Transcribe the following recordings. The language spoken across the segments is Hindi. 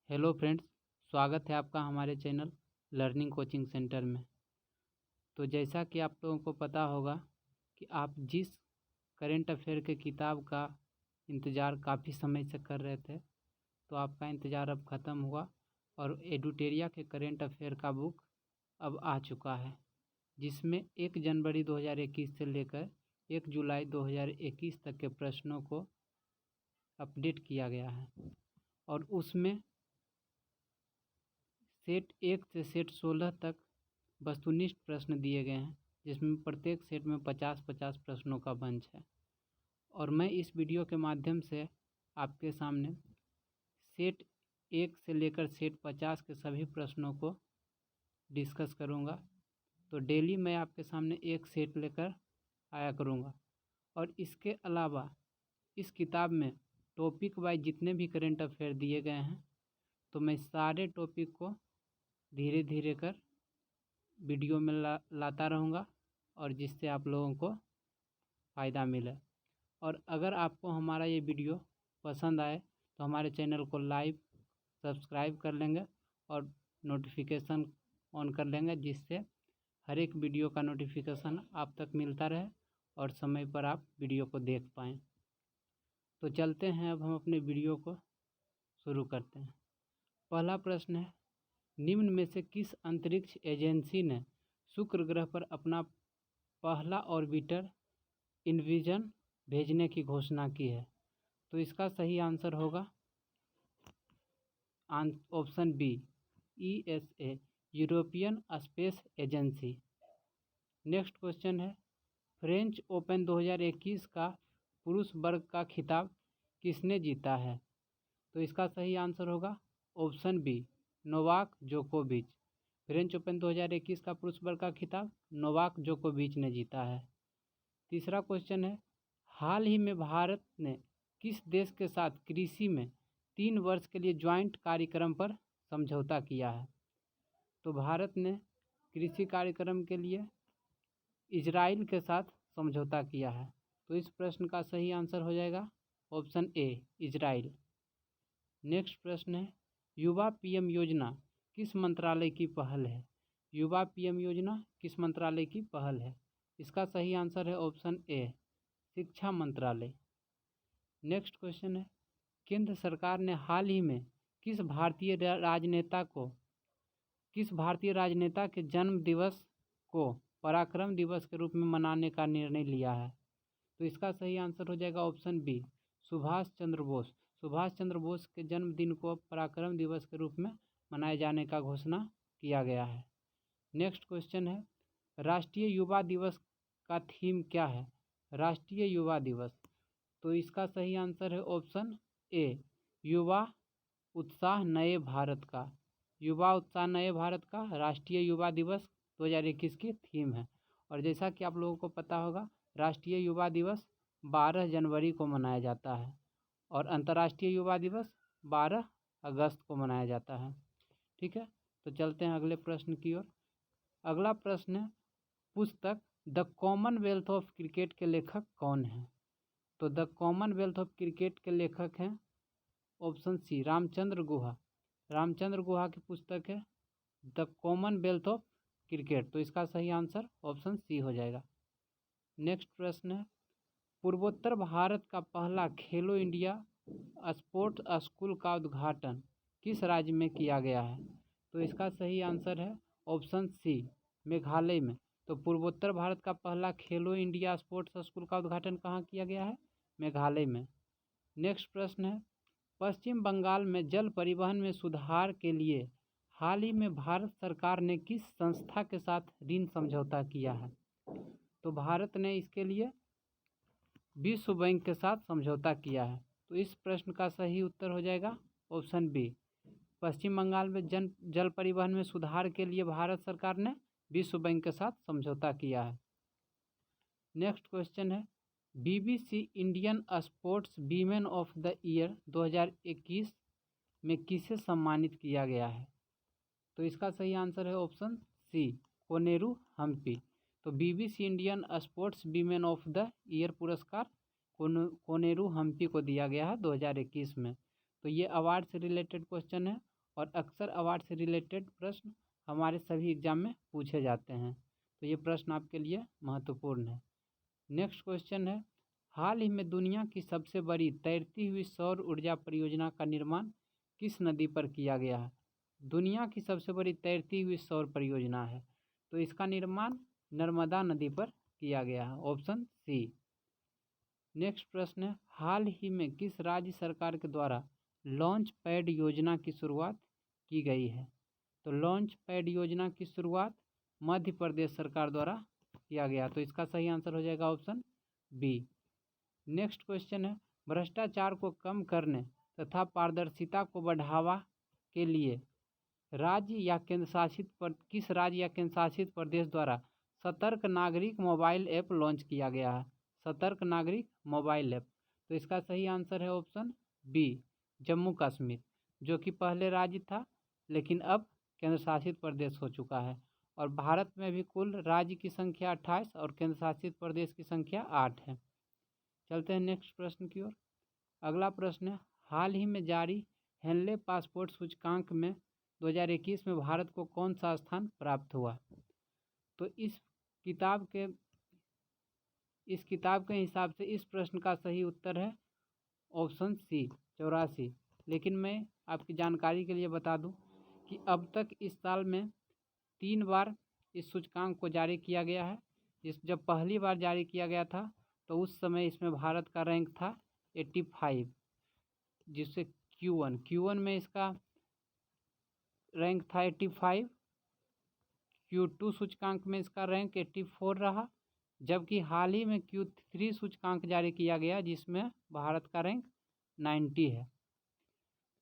हेलो फ्रेंड्स, स्वागत है आपका हमारे चैनल लर्निंग कोचिंग सेंटर में। तो जैसा कि आप लोगों को पता होगा कि आप जिस करेंट अफेयर के किताब का इंतज़ार काफ़ी समय से कर रहे थे, तो आपका इंतज़ार अब ख़त्म हुआ और एडुटेरिया के करेंट अफेयर का बुक अब आ चुका है, जिसमें 1 जनवरी 2021 से लेकर 1 जुलाई 2021 तक के प्रश्नों को अपडेट किया गया है। और उसमें सेट 1 से सेट 16 तक वस्तुनिष्ठ प्रश्न दिए गए हैं, जिसमें प्रत्येक सेट में 50-50 प्रश्नों का बंच है। और मैं इस वीडियो के माध्यम से आपके सामने सेट 1 से लेकर सेट 50 के सभी प्रश्नों को डिस्कस करूंगा। तो डेली मैं आपके सामने एक सेट लेकर आया करूंगा। और इसके अलावा इस किताब में टॉपिक वाइज जितने भी करेंट अफेयर दिए गए हैं, तो मैं सारे टॉपिक को धीरे धीरे कर वीडियो में लाता रहूँगा, और जिससे आप लोगों को फ़ायदा मिले। और अगर आपको हमारा ये वीडियो पसंद आए तो हमारे चैनल को लाइक सब्सक्राइब कर लेंगे और नोटिफिकेशन ऑन कर लेंगे, जिससे हर एक वीडियो का नोटिफिकेशन आप तक मिलता रहे और समय पर आप वीडियो को देख पाएँ। तो चलते हैं, अब हम अपने वीडियो को शुरू करते हैं। पहला प्रश्न है, निम्न में से किस अंतरिक्ष एजेंसी ने शुक्र ग्रह पर अपना पहला ऑर्बिटर इनविजन भेजने की घोषणा की है? तो इसका सही आंसर होगा option B, ESA, European space agency. Next question है, फ्रेंच ओपन 2021 का पुरुष वर्ग का खिताब किसने जीता है? तो इसका सही आंसर होगा ऑप्शन बी, नोवाक जोकोविच। फ्रेंच ओपन 2021 का पुरुष वर्ग का खिताब नोवाक जोकोविच ने जीता है। तीसरा क्वेश्चन है, हाल ही में भारत ने किस देश के साथ कृषि में 3 वर्ष के लिए ज्वाइंट कार्यक्रम पर समझौता किया है? तो भारत ने कृषि कार्यक्रम के लिए इजराइल के साथ समझौता किया है। तो इस प्रश्न का सही आंसर हो जाएगा ऑप्शन ए, इजराइल। नेक्स्ट प्रश्न है, युवा पीएम योजना किस मंत्रालय की पहल है? युवा पीएम योजना किस मंत्रालय की पहल है? इसका सही आंसर है ऑप्शन ए, शिक्षा मंत्रालय। नेक्स्ट क्वेश्चन है, केंद्र सरकार ने हाल ही में किस भारतीय राजनेता के जन्म दिवस को पराक्रम दिवस के रूप में मनाने का निर्णय लिया है? तो इसका सही आंसर हो जाएगा ऑप्शन बी, सुभाष चंद्र बोस। सुभाष चंद्र बोस के जन्मदिन को पराक्रम दिवस के रूप में मनाए जाने का घोषणा किया गया है। नेक्स्ट क्वेश्चन है, राष्ट्रीय युवा दिवस का थीम क्या है? राष्ट्रीय युवा दिवस, तो इसका सही आंसर है ऑप्शन ए, युवा उत्साह नए भारत का। युवा उत्साह नए भारत का राष्ट्रीय युवा दिवस 2021 की थीम है। और जैसा कि आप लोगों को पता होगा, राष्ट्रीय युवा दिवस 12 जनवरी को मनाया जाता है और अंतर्राष्ट्रीय युवा दिवस 12 अगस्त को मनाया जाता है। ठीक है, तो चलते हैं अगले प्रश्न की ओर। अगला प्रश्न है, पुस्तक द कॉमनवेल्थ ऑफ क्रिकेट के लेखक कौन हैं? तो द कॉमनवेल्थ ऑफ क्रिकेट के लेखक हैं ऑप्शन सी, रामचंद्र गुहा। रामचंद्र गुहा की पुस्तक है द कॉमनवेल्थ ऑफ क्रिकेट। तो इसका सही आंसर ऑप्शन सी हो जाएगा। नेक्स्ट प्रश्न है, पूर्वोत्तर भारत का पहला खेलो इंडिया स्पोर्ट्स स्कूल का उद्घाटन किस राज्य में किया गया है? तो इसका सही आंसर है ऑप्शन सी, मेघालय में। तो पूर्वोत्तर भारत का पहला खेलो इंडिया स्पोर्ट्स स्कूल का उद्घाटन कहाँ किया गया है? मेघालय में। नेक्स्ट प्रश्न है, पश्चिम बंगाल में जल परिवहन में सुधार के लिए हाल ही में भारत सरकार ने किस संस्था के साथ ऋण समझौता किया है? तो भारत ने इसके लिए विश्व बैंक के साथ समझौता किया है। तो इस प्रश्न का सही उत्तर हो जाएगा ऑप्शन बी, पश्चिम बंगाल में जल परिवहन में सुधार के लिए भारत सरकार ने विश्व बैंक के साथ समझौता किया है। नेक्स्ट क्वेश्चन है, BBC Indian sports women of the year 2021 में किसे सम्मानित किया गया है? तो इसका सही आंसर है ऑप्शन सी, कोनेरू हम्पी। तो BBC Indian sports women of the year पुरस्कार कोनेरू हम्पी को दिया गया है 2021 में। तो ये अवार्ड से रिलेटेड क्वेश्चन है और अक्सर अवार्ड से रिलेटेड प्रश्न हमारे सभी एग्जाम में पूछे जाते हैं, तो ये प्रश्न आपके लिए महत्वपूर्ण है। नेक्स्ट क्वेश्चन है, हाल ही में दुनिया की सबसे बड़ी तैरती हुई सौर ऊर्जा परियोजना का निर्माण किस नदी पर किया गया है? दुनिया की सबसे बड़ी तैरती हुई सौर परियोजना है, तो इसका निर्माण नर्मदा नदी पर किया गया है, ऑप्शन सी। नेक्स्ट प्रश्न है, हाल ही में किस राज्य सरकार के द्वारा लॉन्च पैड योजना की शुरुआत की गई है? तो लॉन्च पैड योजना की शुरुआत मध्य प्रदेश सरकार द्वारा किया गया, तो इसका सही आंसर हो जाएगा ऑप्शन बी। नेक्स्ट क्वेश्चन है, भ्रष्टाचार को कम करने तथा पारदर्शिता को बढ़ावा के लिए किस राज्य या केंद्र शासित प्रदेश द्वारा सतर्क नागरिक मोबाइल ऐप लॉन्च किया गया है? सतर्क नागरिक मोबाइल ऐप, तो इसका सही आंसर है ऑप्शन बी, जम्मू कश्मीर, जो कि पहले राज्य था लेकिन अब केंद्र शासित प्रदेश हो चुका है। और भारत में भी कुल राज्य की संख्या 28 और केंद्र शासित प्रदेश की संख्या 8 है। चलते हैं नेक्स्ट प्रश्न की ओर। अगला प्रश्न है, हाल ही में जारी हेनले पासपोर्ट सूचकांक में 2021 में भारत को कौन सा स्थान प्राप्त हुआ? तो इस किताब के हिसाब से इस प्रश्न का सही उत्तर है ऑप्शन सी, 84। लेकिन मैं आपकी जानकारी के लिए बता दूं कि अब तक इस साल में 3 बार इस सूचकांक को जारी किया गया है। जब पहली बार जारी किया गया था तो उस समय इसमें भारत का रैंक था 85, जिससे Q1 में इसका रैंक था 85, Q2 सूचकांक में इसका रैंक 84 रहा, जबकि हाल ही में Q3 सूचकांक जारी किया गया जिसमें भारत का रैंक 90 है।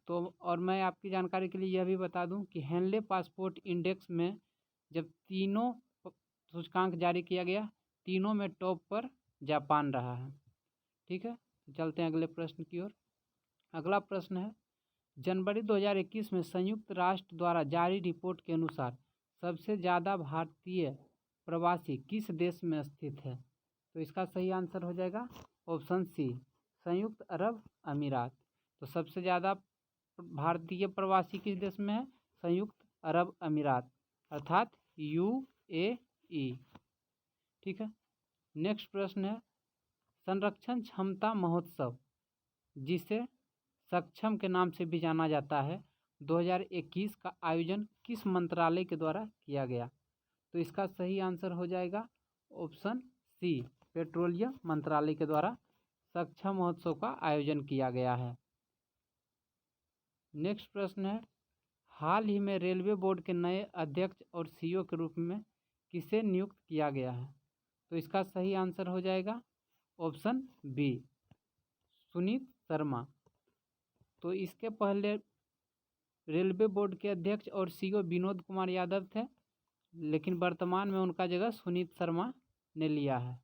तो और मैं आपकी जानकारी के लिए यह भी बता दूं कि हेनले पासपोर्ट इंडेक्स में जब तीनों सूचकांक जारी किया गया, तीनों में टॉप पर जापान रहा है। ठीक है, तो चलते हैं अगले प्रश्न की ओर। अगला प्रश्न है, जनवरी 2021 में संयुक्त राष्ट्र द्वारा जारी रिपोर्ट के अनुसार सबसे ज़्यादा भारतीय प्रवासी किस देश में स्थित है? तो इसका सही आंसर हो जाएगा ऑप्शन सी, संयुक्त अरब अमीरात। तो सबसे ज़्यादा भारतीय प्रवासी किस देश में है? संयुक्त अरब अमीरात अर्थात UAE। ठीक है, नेक्स्ट प्रश्न है, संरक्षण क्षमता महोत्सव, जिसे सक्षम के नाम से भी जाना जाता है, 2021 का आयोजन किस मंत्रालय के द्वारा किया गया? तो इसका सही आंसर हो जाएगा ऑप्शन सी, पेट्रोलियम मंत्रालय के द्वारा सक्षम महोत्सव का आयोजन किया गया है। नेक्स्ट प्रश्न है, हाल ही में रेलवे बोर्ड के नए अध्यक्ष और CEO के रूप में किसे नियुक्त किया गया है? तो इसका सही आंसर हो जाएगा ऑप्शन बी, सुनीत शर्मा। तो इसके पहले रेलवे बोर्ड के अध्यक्ष और CEO विनोद कुमार यादव थे, लेकिन वर्तमान में उनका जगह सुनीत शर्मा ने लिया है।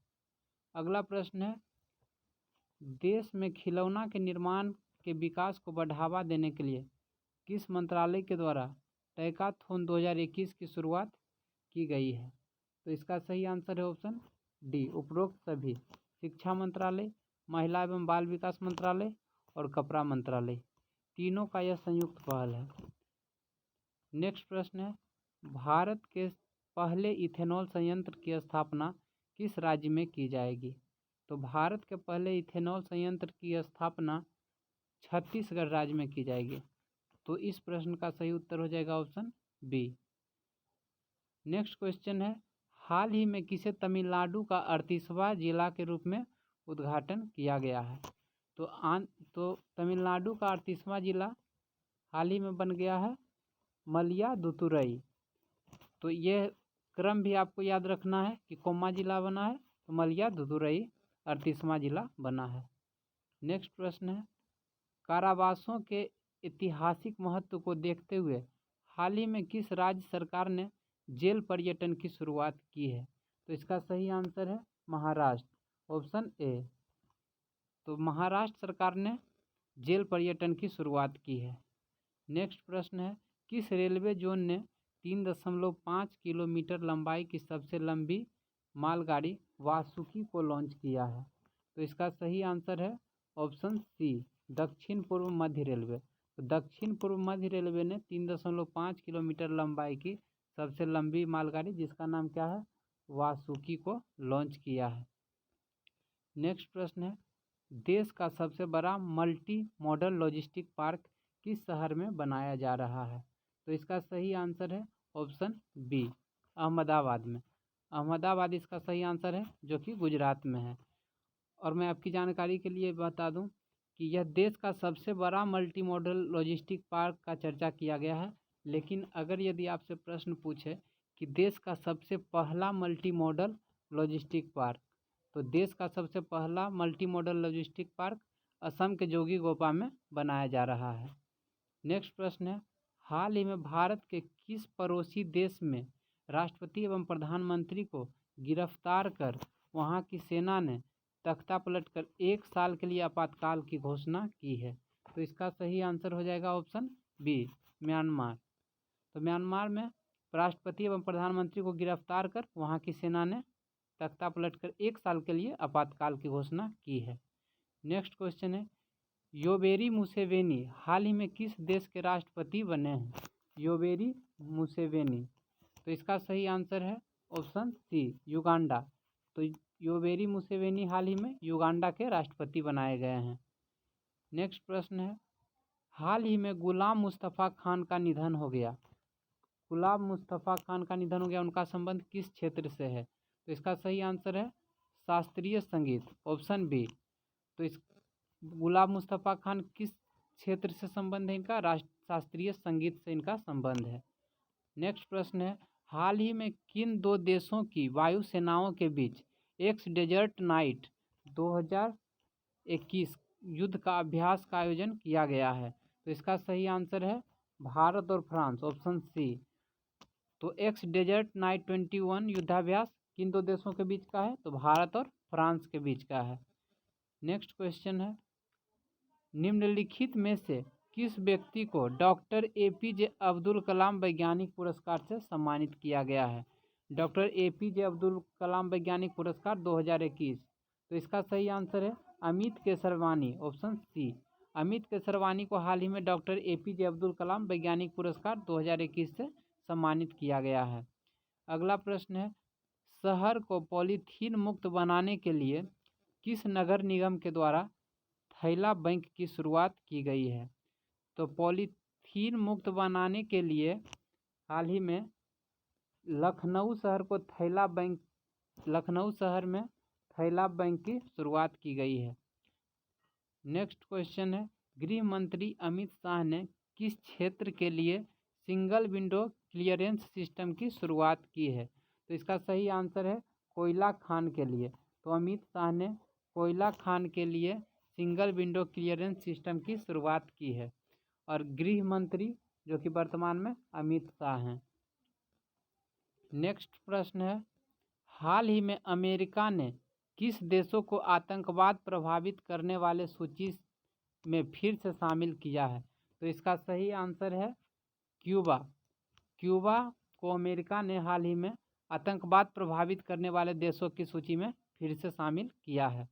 अगला प्रश्न है, देश में खिलौना के निर्माण के विकास को बढ़ावा देने के लिए किस मंत्रालय के द्वारा टैकाथॉन 2021 की शुरुआत की गई है? तो इसका सही आंसर है ऑप्शन डी, उपरोक्त सभी, शिक्षा मंत्रालय, महिला एवं बाल विकास मंत्रालय और कपड़ा मंत्रालय, तीनों का यह संयुक्त पहल है। नेक्स्ट प्रश्न है, भारत के पहले इथेनॉल संयंत्र की स्थापना किस राज्य में की जाएगी? तो भारत के पहले इथेनॉल संयंत्र की स्थापना छत्तीसगढ़ राज्य में की जाएगी। तो इस प्रश्न का सही उत्तर हो जाएगा ऑप्शन बी। नेक्स्ट क्वेश्चन है, हाल ही में किसे तमिलनाडु का 38वां जिला के रूप में उद्घाटन किया गया है? तो तमिलनाडु का 38वां जिला हाल ही में बन गया है मयिलादुतुरई। तो ये क्रम भी आपको याद रखना है कि कोमा जिला बना है तो मयिलादुतुरई 38वां जिला बना है। नेक्स्ट प्रश्न है, कारावासों के ऐतिहासिक महत्व को देखते हुए हाल ही में किस राज्य सरकार ने जेल पर्यटन की शुरुआत की है? तो इसका सही आंसर है महाराष्ट्र, ऑप्शन ए। तो महाराष्ट्र सरकार ने जेल पर्यटन की शुरुआत की है। नेक्स्ट प्रश्न है, किस रेलवे जोन ने 3.5 किलोमीटर लंबाई की सबसे लंबी मालगाड़ी वासुकी को लॉन्च किया है? तो इसका सही आंसर है ऑप्शन सी, दक्षिण पूर्व मध्य रेलवे। तो दक्षिण पूर्व मध्य रेलवे ने 3.5 किलोमीटर लंबाई की सबसे लंबी मालगाड़ी जिसका नाम क्या है, वासुकी को लॉन्च किया है। नेक्स्ट प्रश्न है, देश का सबसे बड़ा मल्टी मॉडल लॉजिस्टिक पार्क किस शहर में बनाया जा रहा है? तो इसका सही आंसर है ऑप्शन बी, अहमदाबाद में। अहमदाबाद इसका सही आंसर है, जो कि गुजरात में है। और मैं आपकी जानकारी के लिए बता दूं कि यह देश का सबसे बड़ा मल्टी मॉडल लॉजिस्टिक पार्क का चर्चा किया गया है। लेकिन अगर यदि आपसे प्रश्न पूछे कि देश का सबसे पहला मल्टी मॉडल लॉजिस्टिक पार्क, तो देश का सबसे पहला multi modal logistic park Assam के जोगीघोपा में बनाया जा रहा है। नेक्स्ट प्रश्न है, हाल ही में भारत के किस पड़ोसी देश में राष्ट्रपति एवं प्रधानमंत्री को गिरफ्तार कर वहां की सेना ने तख्ता पलटकर 1 साल के लिए आपातकाल की घोषणा की है? तो इसका सही आंसर हो जाएगा ऑप्शन बी, म्यांमार। तो म्यांमार में राष्ट्रपति एवं प्रधानमंत्री को गिरफ्तार कर वहां की सेना ने तख्ता पलटकर 1 साल के लिए आपातकाल की घोषणा की है। नेक्स्ट क्वेश्चन है, योवेरी मुसेवेनी हाल ही में किस देश के राष्ट्रपति बने हैं? योवेरी मुसेवेनी, तो इसका सही आंसर है ऑप्शन सी, युगांडा। तो योवेरी मुसेवेनी हाल ही में युगांडा के राष्ट्रपति बनाए गए हैं। नेक्स्ट प्रश्न है, हाल ही में गुलाम मुस्तफ़ा खान का निधन हो गया। गुलाम मुस्तफ़ा खान का निधन हो गया, उनका संबंध किस क्षेत्र से है? तो इसका सही आंसर है शास्त्रीय संगीत, ऑप्शन बी। तो इस गुलाम मुस्तफ़ा खान किस क्षेत्र से संबंध है इनका? शास्त्रीय संगीत से इनका संबंध है। नेक्स्ट प्रश्न है, हाल ही में किन 2 देशों की वायुसेनाओं के बीच एक्स डेजर्ट नाइट 2021 युद्ध का अभ्यास का आयोजन किया गया है? तो इसका सही आंसर है भारत और फ्रांस, ऑप्शन सी। तो एक्स डेजर्ट नाइट 21 युद्धाभ्यास किन 2 देशों के बीच का है? तो भारत और फ्रांस के बीच का है। नेक्स्ट क्वेश्चन है, निम्नलिखित में से किस व्यक्ति को डॉक्टर एपीजे अब्दुल कलाम वैज्ञानिक पुरस्कार से सम्मानित किया गया है? डॉक्टर एपीजे अब्दुल कलाम वैज्ञानिक पुरस्कार 2021। तो इसका सही आंसर है अमित केसरवानी, ऑप्शन सी। अमित केसरवानी को हाल ही में डॉक्टर एपीजे अब्दुल कलाम वैज्ञानिक पुरस्कार 2021 से सम्मानित किया गया है। अगला प्रश्न है, शहर को पॉलीथीन मुक्त बनाने के लिए किस नगर निगम के द्वारा थैला बैंक की शुरुआत की गई है? तो पॉलीथीन मुक्त बनाने के लिए हाल ही में लखनऊ शहर में थैला बैंक की शुरुआत की गई है। नेक्स्ट क्वेश्चन है, गृह मंत्री अमित शाह ने किस क्षेत्र के लिए सिंगल विंडो क्लियरेंस सिस्टम की शुरुआत की है? तो इसका सही आंसर है कोयला खान के लिए। तो अमित शाह ने कोयला खान के लिए सिंगल विंडो क्लियरेंस सिस्टम की शुरुआत की है। और गृह मंत्री जो कि वर्तमान में अमित शाह हैं। नेक्स्ट प्रश्न है, हाल ही में अमेरिका ने किस देशों को आतंकवाद प्रभावित करने वाले सूची में फिर से शामिल किया है? तो इसका सही आंसर है क्यूबा। क्यूबा को अमेरिका ने हाल ही में आतंकवाद प्रभावित करने वाले देशों की सूची में फिर से शामिल किया है।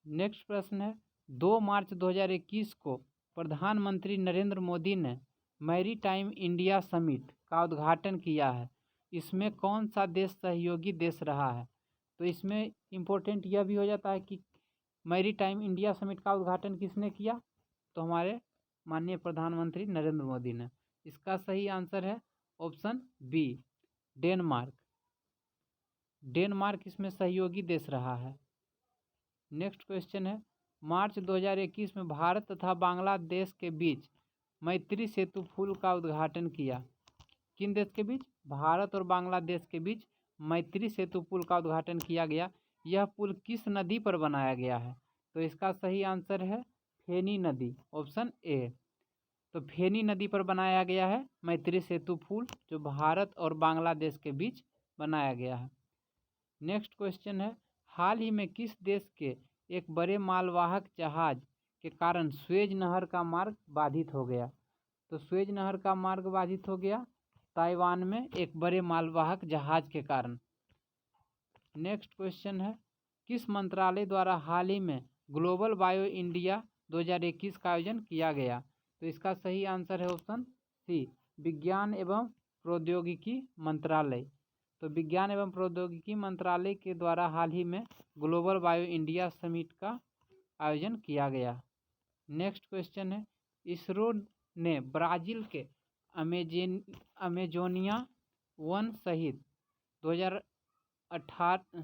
नेक्स्ट प्रश्न है, 2 मार्च 2021 को प्रधानमंत्री नरेंद्र मोदी ने मैरीटाइम इंडिया समिट का उद्घाटन किया है। इसमें कौन सा देश सहयोगी देश रहा है? तो इसमें इम्पोर्टेंट यह भी हो जाता है कि मैरीटाइम इंडिया समिट का उद्घाटन किसने किया? तो हमारे माननीय प्रधानमंत्री नरेंद्र मोदी ने। इसका सही आंसर है ऑप्शन बी, डेनमार्क। डेनमार्क इसमें सहयोगी देश रहा है। नेक्स्ट क्वेश्चन है, मार्च 2021 में भारत तथा बांग्लादेश के बीच मैत्री सेतु पुल का उद्घाटन किया। किन देश के बीच? भारत और बांग्लादेश के बीच मैत्री सेतु पुल का उद्घाटन किया गया। यह पुल किस नदी पर बनाया गया है? तो इसका सही आंसर है फेनी नदी, ऑप्शन ए। तो फेनी नदी पर बनाया गया है मैत्री सेतु पुल, जो भारत और बांग्लादेश के बीच बनाया गया है। नेक्स्ट क्वेश्चन है, हाल ही में किस देश के एक बड़े मालवाहक जहाज के कारण स्वेज नहर का मार्ग बाधित हो गया? तो स्वेज नहर का मार्ग बाधित हो गया ताइवान में एक बड़े मालवाहक जहाज के कारण। नेक्स्ट क्वेश्चन है, किस मंत्रालय द्वारा हाल ही में ग्लोबल बायो इंडिया 2021 का आयोजन किया गया? तो इसका सही आंसर है ऑप्शन सी, विज्ञान एवं प्रौद्योगिकी मंत्रालय। तो विज्ञान एवं प्रौद्योगिकी मंत्रालय के द्वारा हाल ही में ग्लोबल बायो इंडिया समिट का आयोजन किया गया। नेक्स्ट क्वेश्चन है, इसरो ने ब्राज़ील के अमेजोनिया वन सहित 2018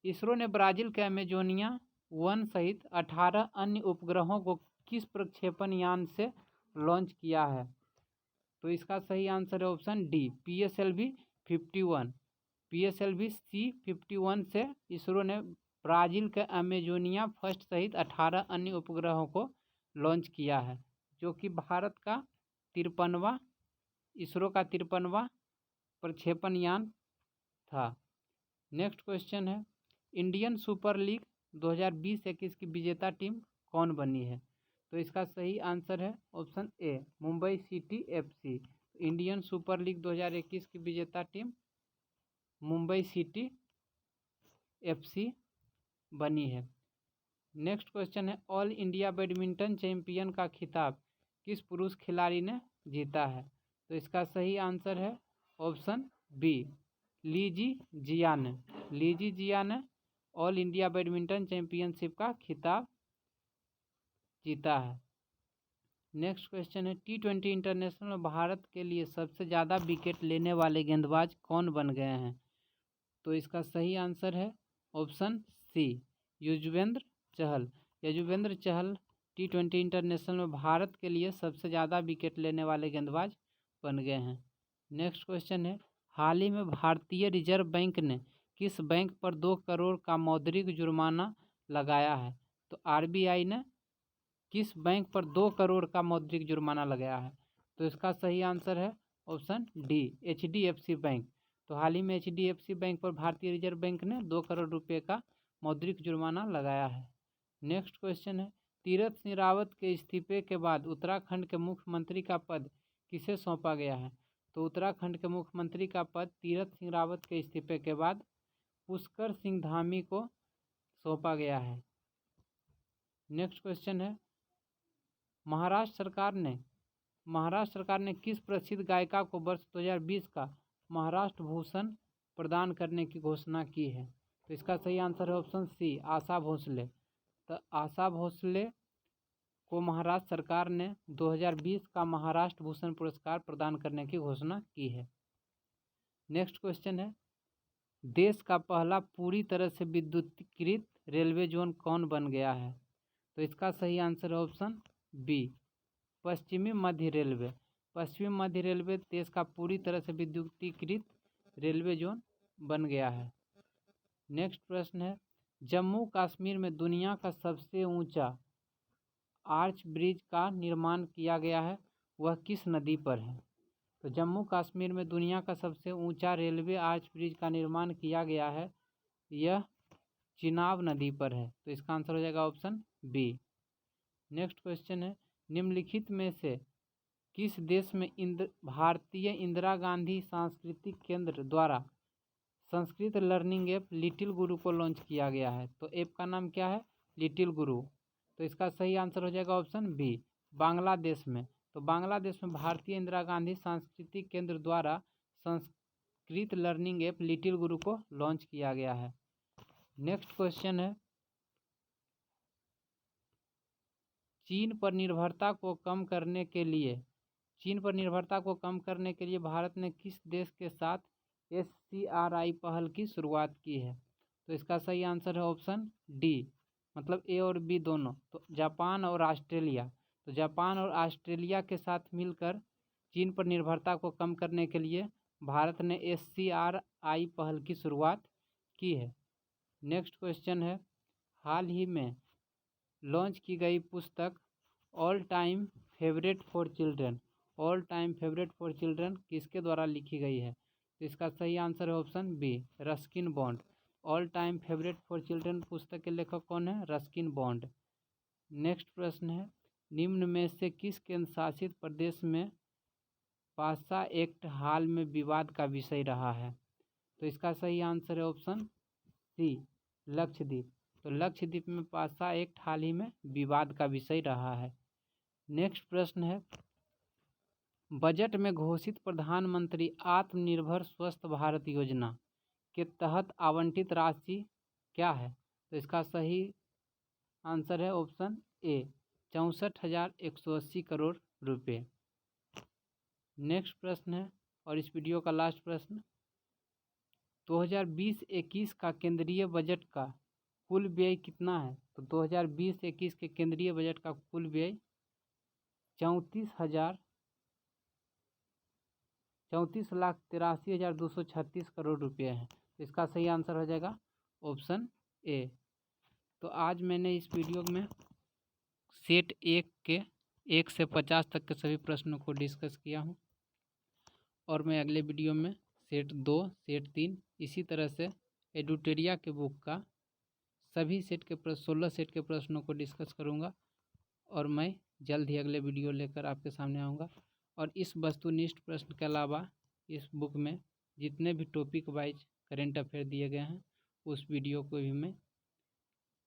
इसरो ने ब्राज़ील के अमेजोनिया वन सहित 18 अन्य उपग्रहों को किस प्रक्षेपण यान से लॉन्च किया है? तो इसका सही आंसर है ऑप्शन डी, PSLV-51। PSLV-C-51 से इसरो ने ब्राज़ील के अमेजोनिया फर्स्ट सहित 18 अन्य उपग्रहों को लॉन्च किया है, जो कि भारत का 53वां इसरो का 53वां प्रक्षेपण यान था। नेक्स्ट क्वेश्चन है, इंडियन सुपर लीग 2020-21 की विजेता टीम कौन बनी है? तो इसका सही आंसर है option A, Mumbai city FC। Indian super league 2021 की विजेता टीम मुंबई सिटी FC बनी है। नेक्स्ट क्वेश्चन है, ऑल इंडिया बैडमिंटन चैंपियन का खिताब किस पुरुष खिलाड़ी ने जीता है? तो इसका सही आंसर है ऑप्शन बी, लीजी जिया ने। लीजी जिया ने ऑल इंडिया बैडमिंटन चैंपियनशिप का खिताब जीता है। नेक्स्ट क्वेश्चन है, T20 इंटरनेशनल में भारत के लिए सबसे ज़्यादा विकेट लेने वाले गेंदबाज कौन बन गए हैं? तो इसका सही आंसर है option C, Yuzvendra Chahal. Yuzvendra Chahal T20 international में भारत के लिए सबसे ज़्यादा विकेट लेने वाले गेंदबाज बन गए हैं। नेक्स्ट क्वेश्चन है, हाल ही में भारतीय रिजर्व बैंक ने किस बैंक पर 2 करोड़ का मौद्रिक जुर्माना लगाया है? तो RBI ने किस बैंक पर 2 करोड़ का मौद्रिक जुर्माना लगाया है? तो इसका सही आंसर है ऑप्शन डी, HDFC बैंक। तो हाल ही में HDFC बैंक पर भारतीय रिजर्व बैंक ने 2 करोड़ रुपए का मौद्रिक जुर्माना लगाया है। नेक्स्ट क्वेश्चन है, तीरथ सिंह रावत के इस्तीफे के बाद उत्तराखंड के मुख्यमंत्री का पद किसे सौंपा गया है? तो उत्तराखंड के मुख्यमंत्री का पद तीरथ सिंह रावत के इस्तीफे के बाद पुष्कर सिंह धामी को सौंपा गया है। नेक्स्ट क्वेश्चन है, महाराष्ट्र सरकार ने किस प्रसिद्ध गायिका को वर्ष 2020 का महाराष्ट्र भूषण प्रदान करने की घोषणा की है? तो इसका सही आंसर है ऑप्शन सी, आशा भोसले। तो आशा भोसले को महाराष्ट्र सरकार ने 2020 का महाराष्ट्र भूषण पुरस्कार प्रदान करने की घोषणा की है। नेक्स्ट क्वेश्चन है, देश का पहला पूरी तरह से विद्युतीकृत रेलवे जोन कौन बन गया है? तो इसका सही आंसर है ऑप्शन बी, पश्चिमी मध्य रेलवे। पश्चिमी मध्य रेलवे देश का पूरी तरह से विद्युतीकृत रेलवे जोन बन गया है। नेक्स्ट प्रश्न है, जम्मू कश्मीर में दुनिया का सबसे ऊंचा आर्च ब्रिज का निर्माण किया गया है, वह किस नदी पर है? तो जम्मू कश्मीर में दुनिया का सबसे ऊंचा रेलवे आर्च ब्रिज का निर्माण किया गया है, यह चिनाब नदी पर है। तो इसका आंसर हो जाएगा ऑप्शन बी। नेक्स्ट क्वेश्चन है, निम्नलिखित में से किस देश में भारतीय इंदिरा गांधी सांस्कृतिक केंद्र द्वारा संस्कृत लर्निंग ऐप लिटिल गुरु को लॉन्च किया गया है? तो ऐप का नाम क्या है? लिटिल गुरु। तो इसका सही आंसर हो जाएगा ऑप्शन बी, बांग्लादेश में। तो बांग्लादेश में भारतीय इंदिरा गांधी सांस्कृतिक केंद्र द्वारा संस्कृत लर्निंग ऐप लिटिल गुरु को लॉन्च किया गया है। नेक्स्ट क्वेश्चन है, चीन पर निर्भरता को कम करने के लिए भारत ने किस देश के साथ SCRI पहल की शुरुआत की है? तो इसका सही आंसर है ऑप्शन डी, मतलब ए और बी दोनों। तो जापान और ऑस्ट्रेलिया। तो जापान और ऑस्ट्रेलिया के साथ मिलकर चीन पर निर्भरता को कम करने के लिए भारत ने SCRI पहल की शुरुआत की है। नेक्स्ट क्वेश्चन है, हाल ही में लॉन्च की गई पुस्तक all time favourite for children किसके द्वारा लिखी गई है? तो इसका सही आंसर है option B, Ruskin Bond. All time favourite for children पुस्तक के लेखक कौन है? Ruskin bond. नेक्स्ट प्रश्न है, निम्न में से किस केंद्र शासित प्रदेश में पासा एक्ट हाल में विवाद का विषय रहा है? तो इसका सही आंसर है ऑप्शन सी, लक्षद्वीप। तो लक्षद्वीप में पासा एक्ट हाल ही में विवाद का विषय रहा है। नेक्स्ट प्रश्न है, बजट में घोषित प्रधानमंत्री आत्मनिर्भर स्वस्थ भारत योजना के तहत आवंटित राशि क्या है? तो इसका सही आंसर है ऑप्शन ए 64,180 करोड़ रुपये। नेक्स्ट प्रश्न है और इस वीडियो का लास्ट प्रश्न, 2020-21 का केंद्रीय बजट का कुल व्यय कितना है? तो 2020-21 के केंद्रीय बजट का कुल व्यय 34,83,236 करोड़ रुपये है। इसका सही आंसर हो जाएगा ऑप्शन ए। तो आज मैंने इस वीडियो में सेट 1 के 1 से 50 तक के सभी प्रश्नों को डिस्कस किया हूँ और मैं अगले वीडियो में सेट 2, सेट 3 इसी तरह से एडुटेरिया के बुक का सभी सेट के 16 सेट के प्रश्नों को डिस्कस करूँगा और मैं जल्द ही अगले वीडियो लेकर आपके सामने आऊँगा। और इस वस्तुनिष्ठ प्रश्न के अलावा इस बुक में जितने भी टॉपिक वाइज करेंट अफेयर दिए गए हैं उस वीडियो को भी मैं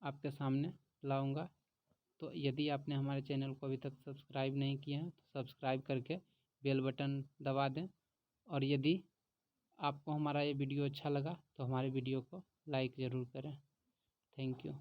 आपके सामने लाऊंगा। तो यदि आपने हमारे चैनल को अभी तक सब्सक्राइब नहीं किया है तो सब्सक्राइब करके बेल बटन दबा दें। और यदि आपको हमारा ये वीडियो अच्छा लगा तो हमारे वीडियो को लाइक ज़रूर करें। Thank you.